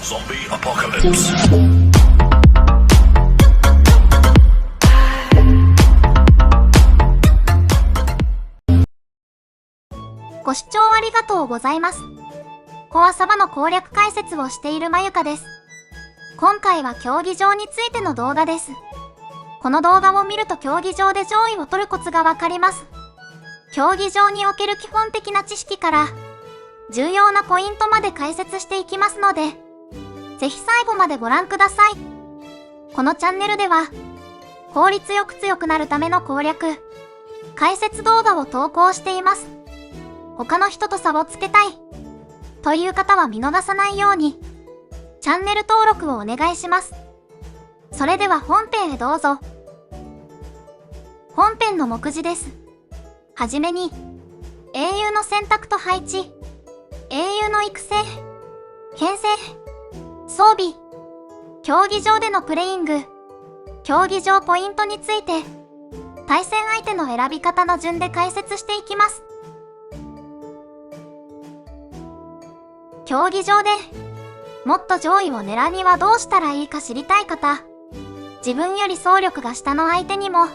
Zombie Apocalypse. ご視聴ありがとうございます。コアサバの攻略解説をしているまゆかです。今回は競技場についての動画です。この動画を見ると競技場で上位を取るコツがわかります。競技場における基本的な知識から重要なポイントまで解説していきますので、ぜひ最後までご覧ください。このチャンネルでは効率よく強くなるための攻略、解説動画を投稿しています。他の人と差をつけたいという方は見逃さないようにチャンネル登録をお願いします。それでは本編へどうぞ。本編の目次です。はじめに、英雄の選択と配置、英雄の育成、編成、装備、競技場でのプレイング、競技場ポイントについて、対戦相手の選び方の順で解説していきます。競技場でもっと上位を狙うにはどうしたらいいか知りたい方、自分より総力が下の相手にも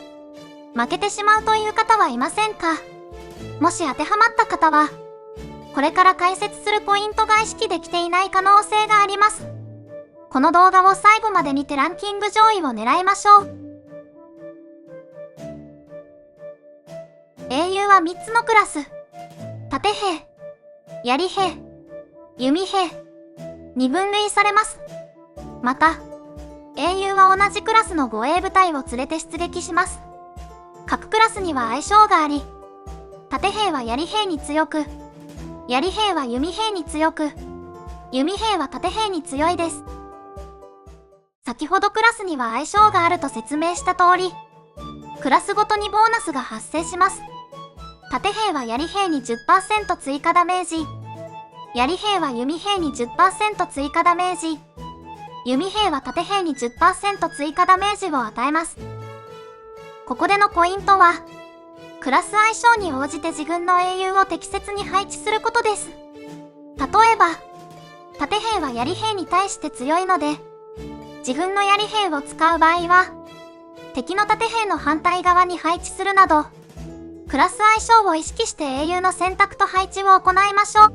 負けてしまうという方はいませんか？もし当てはまった方は、これから解説するポイントが意識できていない可能性があります。この動画を最後まで見てランキング上位を狙いましょう。英雄は3つのクラス、盾兵、槍兵、弓兵に分類されます。また、英雄は同じクラスの護衛部隊を連れて出撃します。各クラスには相性があり、盾兵は槍兵に強く、槍兵は弓兵に強く、弓兵は盾兵に強いです。先ほどクラスには相性があると説明した通り、クラスごとにボーナスが発生します。盾兵は槍兵に 10% 追加ダメージ、槍兵は弓兵に 10% 追加ダメージ、弓兵は盾兵に 10% 追加ダメージを与えます。ここでのポイントは、クラス相性に応じて自分の英雄を適切に配置することです。例えば、盾兵は槍兵に対して強いので、自分の槍兵を使う場合は、敵の盾兵の反対側に配置するなど、クラス相性を意識して英雄の選択と配置を行いましょう。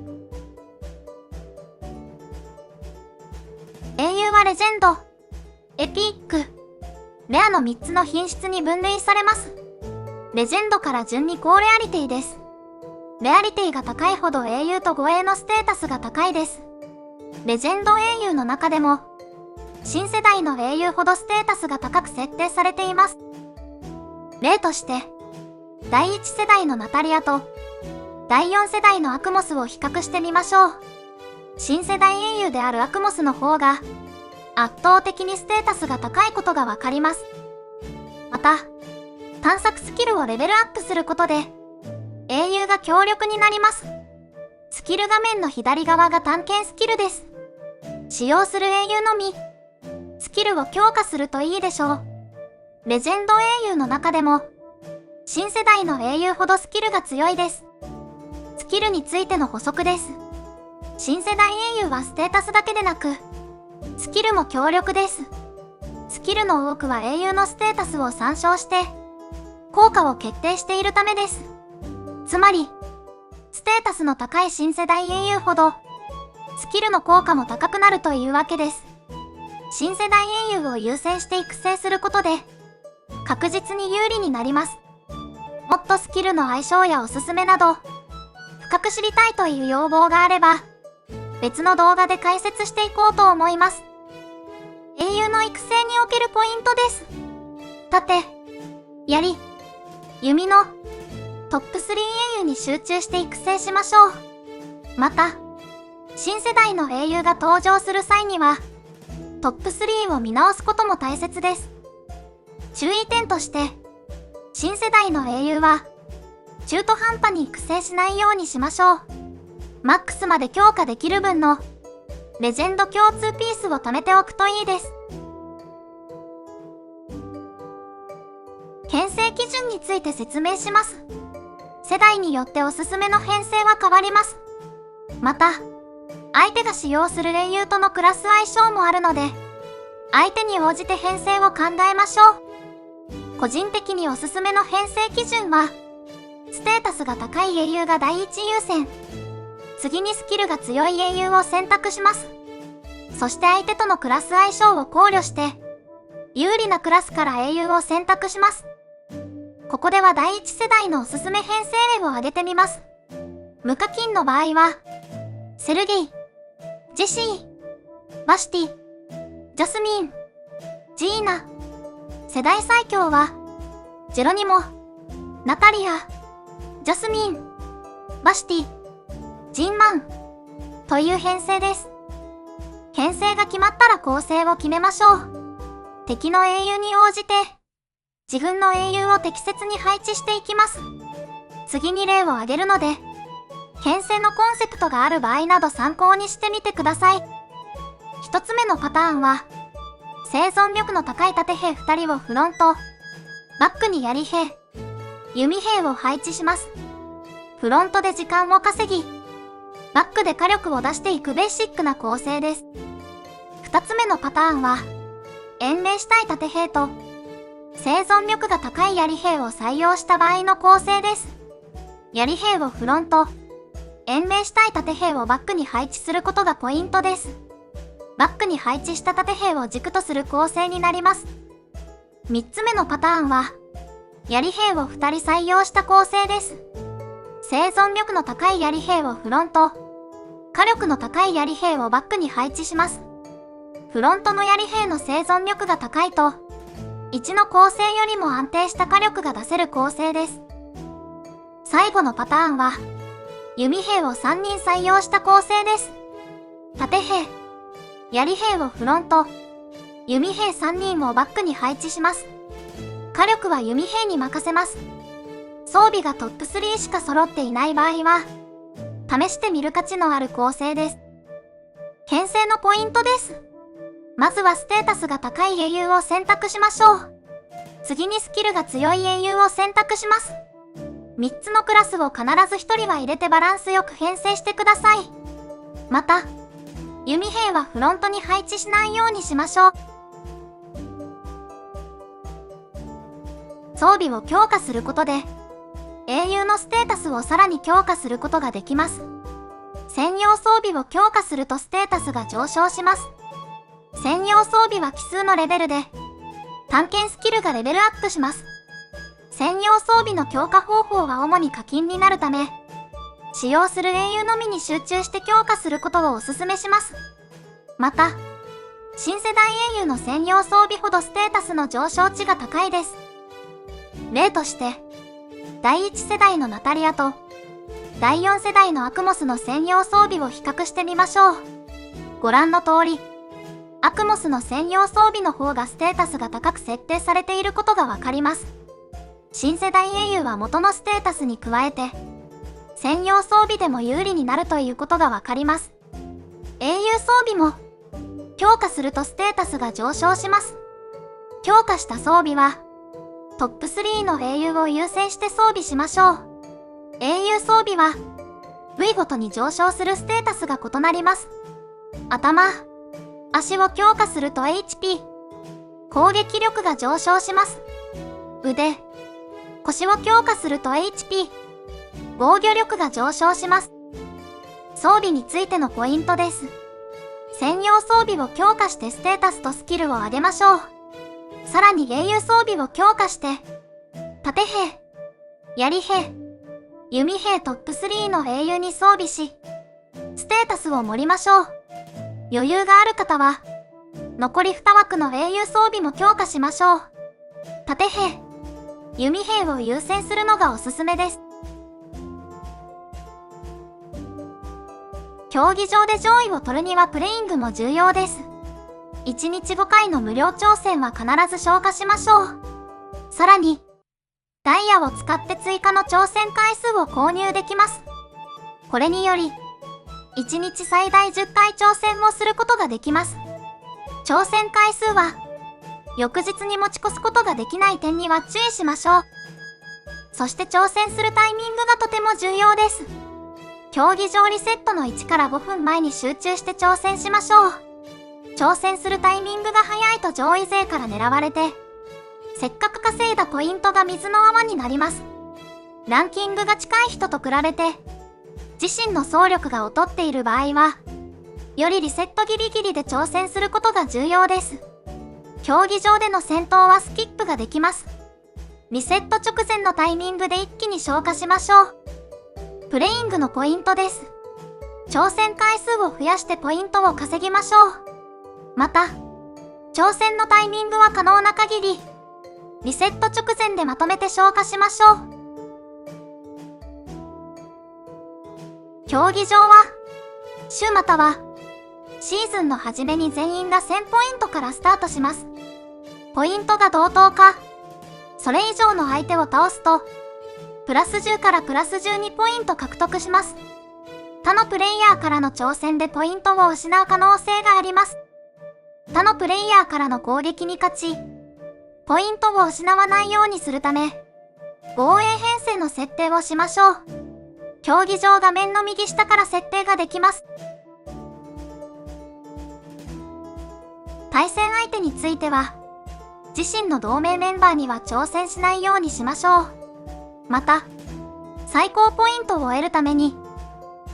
英雄はレジェンド、エピック、レアの3つの品質に分類されます。レジェンドから順に高レアリティです。レアリティが高いほど英雄と護衛のステータスが高いです。レジェンド英雄の中でも、新世代の英雄ほどステータスが高く設定されています。例として、第1世代のナタリアと第4世代のアクモスを比較してみましょう。新世代英雄であるアクモスの方が圧倒的にステータスが高いことがわかります。また、探索スキルをレベルアップすることで英雄が強力になります。スキル画面の左側が探検スキルです。使用する英雄のみスキルを強化するといいでしょう。レジェンド英雄の中でも新世代の英雄ほどスキルが強いです。スキルについての補足です。新世代英雄はステータスだけでなく、スキルも強力です。スキルの多くは英雄のステータスを参照して、効果を決定しているためです。つまり、ステータスの高い新世代英雄ほど、スキルの効果も高くなるというわけです。新世代英雄を優先して育成することで、確実に有利になります。もっとスキルの相性やおすすめなど、深く知りたいという要望があれば、別の動画で解説していこうと思います。英雄の育成におけるポイントです。盾、槍、弓のトップ3英雄に集中して育成しましょう。また、新世代の英雄が登場する際には、トップ3を見直すことも大切です。注意点として、新世代の英雄は、中途半端に育成しないようにしましょう。マックスまで強化できる分のレジェンド共通ピースを貯めておくといいです。編成基準について説明します。世代によっておすすめの編成は変わります。また、相手が使用する英雄とのクラス相性もあるので、相手に応じて編成を考えましょう。個人的におすすめの編成基準は、ステータスが高い英雄が第一優先。次にスキルが強い英雄を選択します。そして相手とのクラス相性を考慮して、有利なクラスから英雄を選択します。ここでは第一世代のおすすめ編成例を挙げてみます。無課金の場合は、セルゲイ、ジェシー、バシティ、ジャスミン、ジーナ。世代最強は、ジェロニモ、ナタリア、ジャスミン、バシティ、ジンマンという編成です。編成が決まったら構成を決めましょう。敵の英雄に応じて、自分の英雄を適切に配置していきます。次に例を挙げるので、編成のコンセプトがある場合など参考にしてみてください。一つ目のパターンは、生存力の高い盾兵2人をフロント、バックに槍兵、弓兵を配置します。フロントで時間を稼ぎ、バックで火力を出していくベーシックな構成です。二つ目のパターンは、延命したい盾兵と、生存力が高い槍兵を採用した場合の構成です。槍兵をフロント、延命したい盾兵をバックに配置することがポイントです。バックに配置した盾兵を軸とする構成になります。三つ目のパターンは、槍兵を2人採用した構成です。生存力の高い槍兵をフロント、火力の高い槍兵をバックに配置します。フロントの槍兵の生存力が高いと、1の構成よりも安定した火力が出せる構成です。最後のパターンは、弓兵を3人採用した構成です。盾兵、槍兵をフロント、弓兵3人をバックに配置します。火力は弓兵に任せます。装備がトップ3しか揃っていない場合は、試してみる価値のある構成です。編成のポイントです。まずはステータスが高い英雄を選択しましょう。次にスキルが強い英雄を選択します。3つのクラスを必ず1人は入れてバランスよく編成してください。また、弓兵はフロントに配置しないようにしましょう。装備を強化することで、英雄のステータスをさらに強化することができます。専用装備を強化するとステータスが上昇します。専用装備は奇数のレベルで、探検スキルがレベルアップします。専用装備の強化方法は主に課金になるため、使用する英雄のみに集中して強化することをお勧めします。また、新世代英雄の専用装備ほどステータスの上昇値が高いです。例として、第1世代のナタリアと第4世代のアクモスの専用装備を比較してみましょう。ご覧の通り、アクモスの専用装備の方がステータスが高く設定されていることがわかります。新世代英雄は元のステータスに加えて、専用装備でも有利になるということがわかります。英雄装備も、強化するとステータスが上昇します。強化した装備は、トップ3の英雄を優先して装備しましょう。英雄装備は、部位ごとに上昇するステータスが異なります。頭、足を強化すると HP、攻撃力が上昇します。腕、腰を強化すると HP、防御力が上昇します。装備についてのポイントです。専用装備を強化してステータスとスキルを上げましょう。さらに英雄装備を強化して、盾兵、槍兵、弓兵トップ3の英雄に装備し、ステータスを盛りましょう。余裕がある方は、残り2枠の英雄装備も強化しましょう。盾兵、弓兵を優先するのがおすすめです。競技場で上位を取るにはプレイングも重要です。1日5回の無料挑戦は必ず消化しましょう。さらに、ダイヤを使って追加の挑戦回数を購入できます。これにより、1日最大10回挑戦をすることができます。挑戦回数は、翌日に持ち越すことができない点には注意しましょう。そして挑戦するタイミングがとても重要です。競技場リセットの1から5分前に集中して挑戦しましょう。挑戦するタイミングが早いと上位勢から狙われて、せっかく稼いだポイントが水の泡になります。ランキングが近い人と比べて、自身の走力が劣っている場合は、よりリセットギリギリで挑戦することが重要です。競技場での戦闘はスキップができます。リセット直前のタイミングで一気に消化しましょう。プレイングのポイントです。挑戦回数を増やしてポイントを稼ぎましょう。また、挑戦のタイミングは可能な限り、リセット直前でまとめて消化しましょう。競技場は、週または、シーズンの初めに全員が1000ポイントからスタートします。ポイントが同等か、それ以上の相手を倒すと、プラス10からプラス12ポイント獲得します。他のプレイヤーからの挑戦でポイントを失う可能性があります。他のプレイヤーからの攻撃に勝ち、ポイントを失わないようにするため、防衛編成の設定をしましょう。競技場画面の右下から設定ができます。対戦相手については、自身の同盟メンバーには挑戦しないようにしましょう。また、最高ポイントを得るために、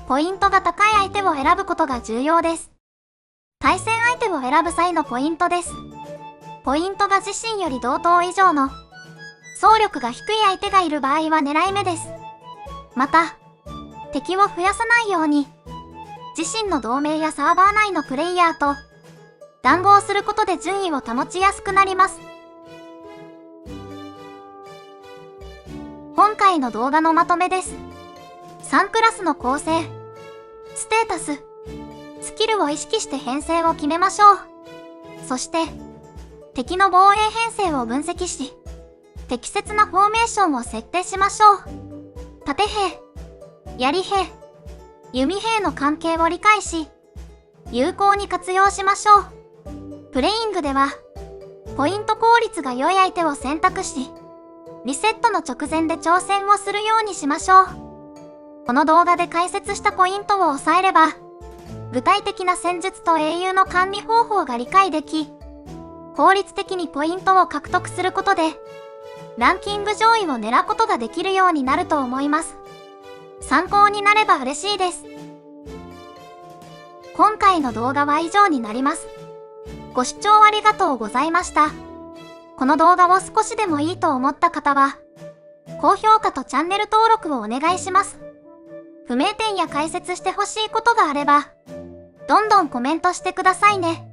ポイントが高い相手を選ぶことが重要です。対戦相手を選ぶ際のポイントです。ポイントが自身より同等以上の走力が低い相手がいる場合は狙い目です。また、敵を増やさないように、自身の同盟やサーバー内のプレイヤーと談合することで順位を保ちやすくなります。今回の動画のまとめです。3クラスの構成、ステータス、スキルを意識して編成を決めましょう。そして、敵の防衛編成を分析し、適切なフォーメーションを設定しましょう。盾兵、槍兵、弓兵の関係を理解し、有効に活用しましょう。プレイングでは、ポイント効率が良い相手を選択し、リセットの直前で挑戦をするようにしましょう。この動画で解説したポイントを押さえれば、具体的な戦術と英雄の管理方法が理解でき、効率的にポイントを獲得することで、ランキング上位を狙うことができるようになると思います。参考になれば嬉しいです。今回の動画は以上になります。ご視聴ありがとうございました。この動画を少しでもいいと思った方は、高評価とチャンネル登録をお願いします。不明点や解説してほしいことがあれば、どんどんコメントしてくださいね。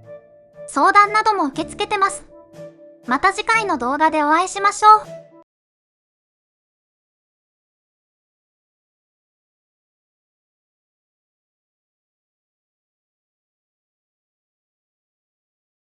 相談なども受け付けてます。また次回の動画でお会いしましょう。